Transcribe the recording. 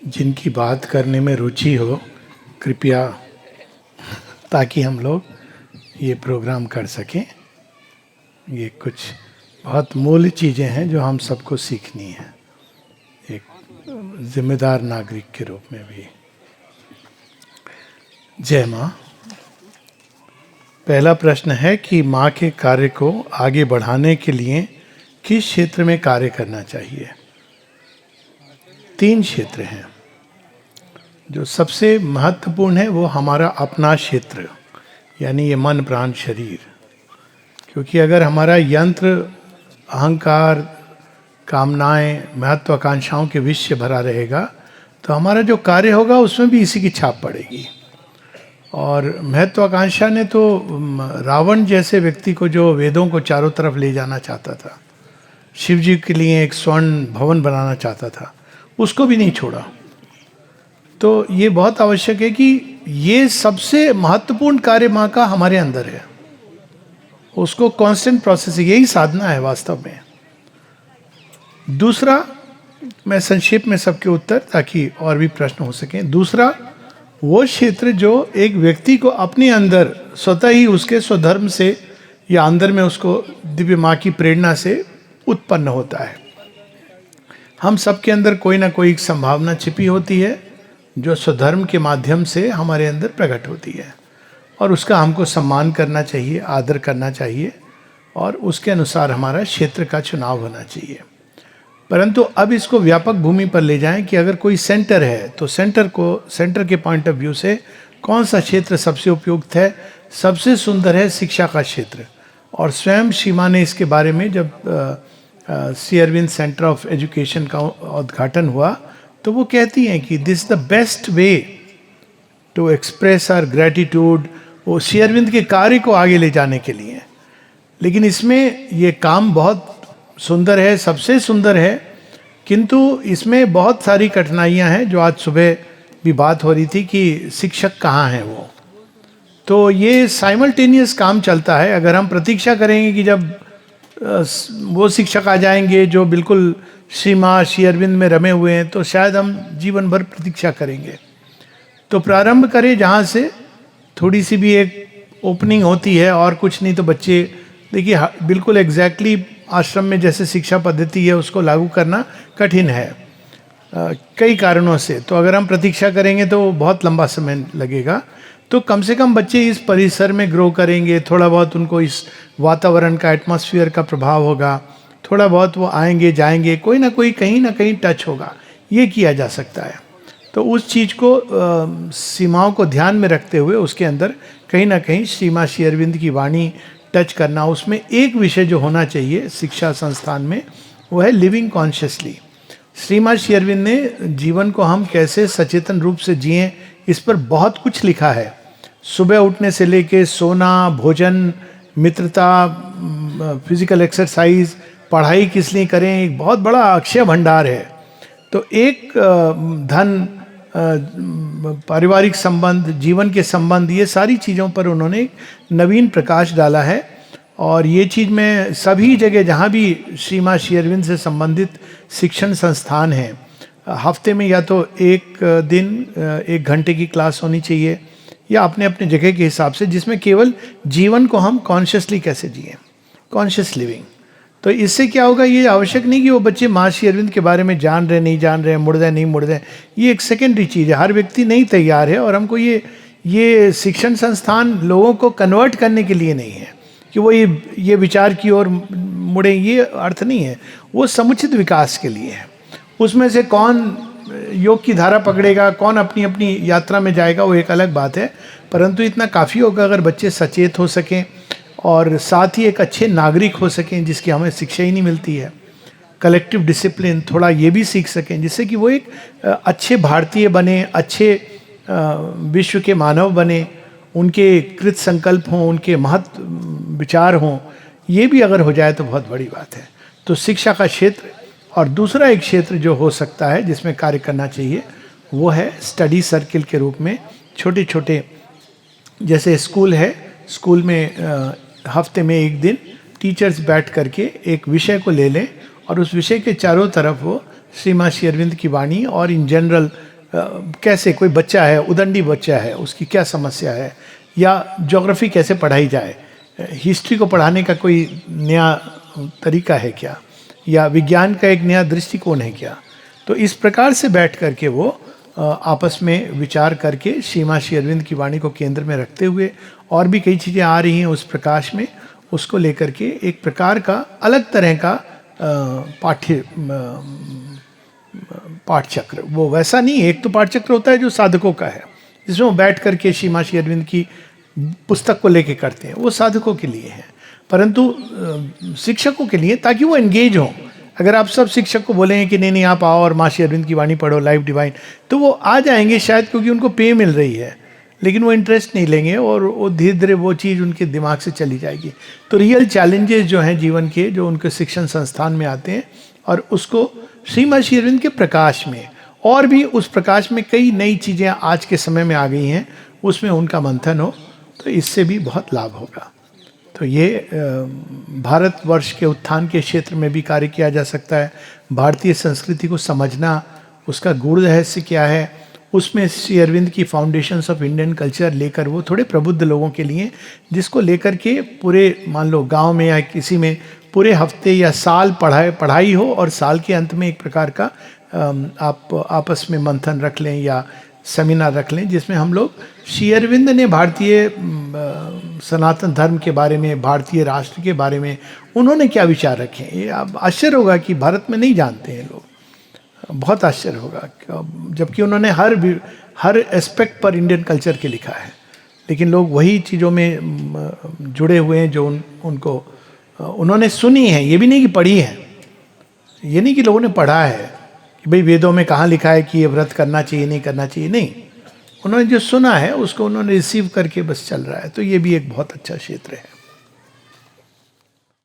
जिनकी बात करने में रुचि हो, कृपया, ताकि हम लोग ये प्रोग्राम कर सकें। ये कुछ बहुत मूल चीज़ें हैं जो हम सबको सीखनी है एक जिम्मेदार नागरिक के रूप में भी। जय माँ। पहला प्रश्न है कि माँ के कार्य को आगे बढ़ाने के लिए किस क्षेत्र में कार्य करना चाहिए। 3 क्षेत्र हैं। जो सबसे महत्वपूर्ण है वो हमारा अपना क्षेत्र, यानी ये मन प्राण शरीर। क्योंकि अगर हमारा यंत्र अहंकार, कामनाएं, महत्वाकांक्षाओं के विष से भरा रहेगा तो हमारा जो कार्य होगा उसमें भी इसी की छाप पड़ेगी। और महत्वाकांक्षा ने तो रावण जैसे व्यक्ति को, जो वेदों को चारों तरफ ले जाना चाहता था, शिव जी के लिए एक स्वर्ण भवन बनाना चाहता था, उसको भी नहीं छोड़ा। तो ये बहुत आवश्यक है कि ये सबसे महत्वपूर्ण कार्य माँ का हमारे अंदर है। उसको कांस्टेंट प्रोसेस, यही साधना है वास्तव में। दूसरा, मैं संक्षेप में सबके उत्तर, ताकि और भी प्रश्न हो सकें। दूसरा, वो क्षेत्र जो एक व्यक्ति को अपने अंदर स्वतः ही उसके स्वधर्म से या अंदर में उसको दिव्य माँ की प्रेरणा से उत्पन्न होता है। हम सबके अंदर कोई ना कोई संभावना छिपी होती है जो स्वधर्म के माध्यम से हमारे अंदर प्रकट होती है, और उसका हमको सम्मान करना चाहिए, आदर करना चाहिए, और उसके अनुसार हमारा क्षेत्र का चुनाव होना चाहिए। परंतु अब इसको व्यापक भूमि पर ले जाएं कि अगर कोई सेंटर है तो सेंटर के पॉइंट ऑफ व्यू से कौन सा क्षेत्र सबसे उपयुक्त है। सबसे सुंदर है शिक्षा का क्षेत्र। और स्वयं सीमा ने इसके बारे में, जब Shri Aurobindo centre of education का उद्घाटन हुआ, तो वो कहती हैं कि this the best way to express our gratitude. वो श्री अरविंद के कार्य को आगे ले जाने के लिए। लेकिन इसमें ये काम बहुत सुंदर है, सबसे सुंदर है, किंतु इसमें बहुत सारी कठिनाइयां हैं, जो आज सुबह भी बात हो रही थी कि शिक्षक कहाँ हैं वो। तो ये साइमल्टेनियस काम चलता है। अगर हम प्रतीक्षा करेंगे कि जब वो शिक्षक आ जाएंगे जो बिल्कुल श्री माँ श्री अरविंद में रमे हुए हैं, तो शायद हम जीवन भर प्रतीक्षा करेंगे। तो प्रारंभ करें जहाँ से थोड़ी सी भी एक ओपनिंग होती है, और कुछ नहीं तो बच्चे, देखिए बिल्कुल एग्जैक्टली आश्रम में जैसे शिक्षा पद्धति है उसको लागू करना कठिन है कई कारणों से। तो अगर हम प्रतीक्षा करेंगे तो बहुत लंबा समय लगेगा। तो कम से कम बच्चे इस परिसर में ग्रो करेंगे, थोड़ा बहुत उनको इस वातावरण का, एटमॉस्फेयर का प्रभाव होगा, थोड़ा बहुत वो आएंगे जाएंगे, कोई ना कोई कहीं ना कहीं टच होगा। ये किया जा सकता है। तो उस चीज़ को सीमाओं को ध्यान में रखते हुए उसके अंदर कहीं ना कहीं श्री माँ श्री अरविंद की वाणी टच करना। उसमें एक विषय जो होना चाहिए शिक्षा संस्थान में, वो है लिविंग कॉन्शियसली। श्री माँ श्री अरविंद ने जीवन को हम कैसे सचेतन रूप से जिएं, इस पर बहुत कुछ लिखा है। सुबह उठने से लेके सोना, भोजन, मित्रता, फिजिकल एक्सरसाइज, पढ़ाई किस लिए करें, एक बहुत बड़ा अक्षय भंडार है। तो एक धन, पारिवारिक संबंध, जीवन के संबंध, ये सारी चीज़ों पर उन्होंने एक नवीन प्रकाश डाला है। और ये चीज़ में सभी जगह जहाँ भी श्री माँ श्री अरविंद से संबंधित शिक्षण संस्थान हैं, हफ्ते में या तो एक दिन 1 घंटे की क्लास होनी चाहिए, या अपने अपने जगह के हिसाब से, जिसमें केवल जीवन को हम कॉन्शियसली कैसे जिए, कॉन्शियस लिविंग। तो इससे क्या होगा, ये आवश्यक नहीं कि वो बच्चे माँ श्री अरविंद के बारे में जान रहे नहीं जान रहे, मुड़ रहे नहीं मुड़ रहे, ये एक सेकेंडरी चीज़ है। हर व्यक्ति नहीं तैयार है, और हमको ये शिक्षण संस्थान लोगों को कन्वर्ट करने के लिए नहीं है कि वो ये विचार की ओर मुड़े, ये अर्थ नहीं है। वो समुचित विकास के लिए है। उसमें से कौन योग की धारा पकड़ेगा, कौन अपनी अपनी यात्रा में जाएगा, वो एक अलग बात है। परंतु इतना काफ़ी होगा अगर बच्चे सचेत हो सकें और साथ ही एक अच्छे नागरिक हो सकें, जिसकी हमें शिक्षा ही नहीं मिलती है। कलेक्टिव डिसिप्लिन थोड़ा ये भी सीख सकें, जिससे कि वो एक अच्छे भारतीय बने, अच्छे विश्व के मानव बने, उनके कृत संकल्प हों, उनके महत् विचार हों। ये भी अगर हो जाए तो बहुत बड़ी बात है। तो शिक्षा का क्षेत्र। और दूसरा एक क्षेत्र जो हो सकता है जिसमें कार्य करना चाहिए, वो है स्टडी सर्किल के रूप में। छोटे छोटे, जैसे स्कूल है, स्कूल में हफ्ते में 1 दिन टीचर्स बैठ करके एक विषय को ले लें, और उस विषय के चारों तरफ वो श्री माँ श्री अरविंद की वाणी और इन जनरल कैसे कोई बच्चा है, उदंडी बच्चा है, उसकी क्या समस्या है, या ज्योग्राफी कैसे पढ़ाई जाए, हिस्ट्री को पढ़ाने का कोई नया तरीका है क्या, या विज्ञान का एक नया दृष्टिकोण है क्या। तो इस प्रकार से बैठ करके वो आपस में विचार करके श्रीमां श्री अरविंद की वाणी को केंद्र में रखते हुए और भी कई चीज़ें आ रही हैं उस प्रकाश में, उसको लेकर के एक प्रकार का अलग तरह का पाठ चक्र, वो वैसा नहीं है। एक तो पाठ चक्र होता है जो साधकों का है, जिसमें वो बैठ करके श्रीमां श्री अरविंद की पुस्तक को लेके करते हैं, वो साधकों के लिए है, परंतु शिक्षकों के लिए, ताकि वो एंगेज हों। अगर आप सब शिक्षक को बोलेंगे कि नहीं आप आओ और माँ श्री अरविंद की वाणी पढ़ो लाइव डिवाइन, तो वो आ जाएंगे शायद, क्योंकि उनको पे मिल रही है, लेकिन वो इंटरेस्ट नहीं लेंगे और वो धीरे धीरे वो चीज़ उनके दिमाग से चली जाएगी। तो रियल चैलेंजेस जो हैं जीवन के, जो उनके शिक्षण संस्थान में आते हैं, और उसको श्रीमां श्री अरविंद के प्रकाश में, और भी उस प्रकाश में कई नई चीज़ें आज के समय में आ गई हैं, उसमें उनका मंथन हो, तो इससे भी बहुत लाभ होगा। तो ये भारतवर्ष के उत्थान के क्षेत्र में भी कार्य किया जा सकता है। भारतीय संस्कृति को समझना, उसका गूढ़ रहस्य क्या है, उसमें श्री अरविंद की फाउंडेशंस ऑफ इंडियन कल्चर लेकर वो थोड़े प्रबुद्ध लोगों के लिए, जिसको लेकर के पूरे मान लो गांव में या किसी में पूरे हफ्ते या साल पढ़ाई हो, और साल के अंत में एक प्रकार का आप आपस में मंथन रख लें या सेमिनार रख लें, जिसमें हम लोग श्री अरविंद ने भारतीय सनातन धर्म के बारे में, भारतीय राष्ट्र के बारे में उन्होंने क्या विचार रखे। ये आप आश्चर्य होगा कि भारत में नहीं जानते हैं लोग, बहुत आश्चर्य होगा, जबकि उन्होंने हर एस्पेक्ट पर इंडियन कल्चर के लिखा है, लेकिन लोग वही चीज़ों में जुड़े हुए हैं जो उनको उन्होंने सुनी है, ये भी नहीं कि पढ़ी है, ये नहीं कि लोगों ने पढ़ा है कि भाई वेदों में कहाँ लिखा है कि ये व्रत करना चाहिए नहीं करना चाहिए, नहीं, उन्होंने जो सुना है उसको उन्होंने रिसीव करके बस चल रहा है। तो ये भी एक बहुत अच्छा क्षेत्र है।